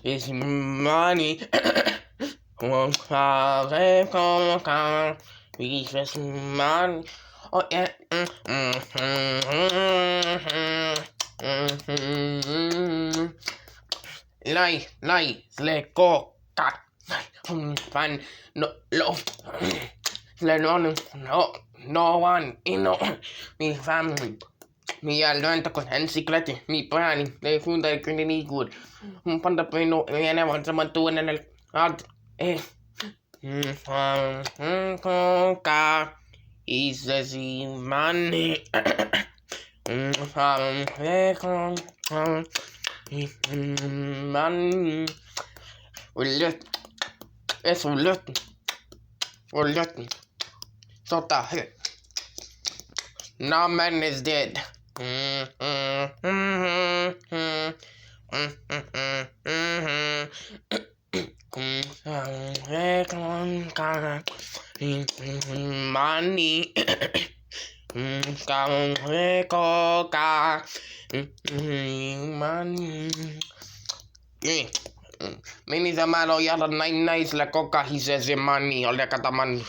It's money. We just money. Oh yeah. Lai, le coca. Fan, no, love. Le no one, mi family. Mi alento con enciclete, mi pani, le funda e quindi ni good. Un panda peno, e ne avanza mantu nel ad, coca, easy money. Man, it's ولت, sota, no man is dead. Money. Coca. Money. Mini zamano yala nine nights la coca he says money. Olha kataman.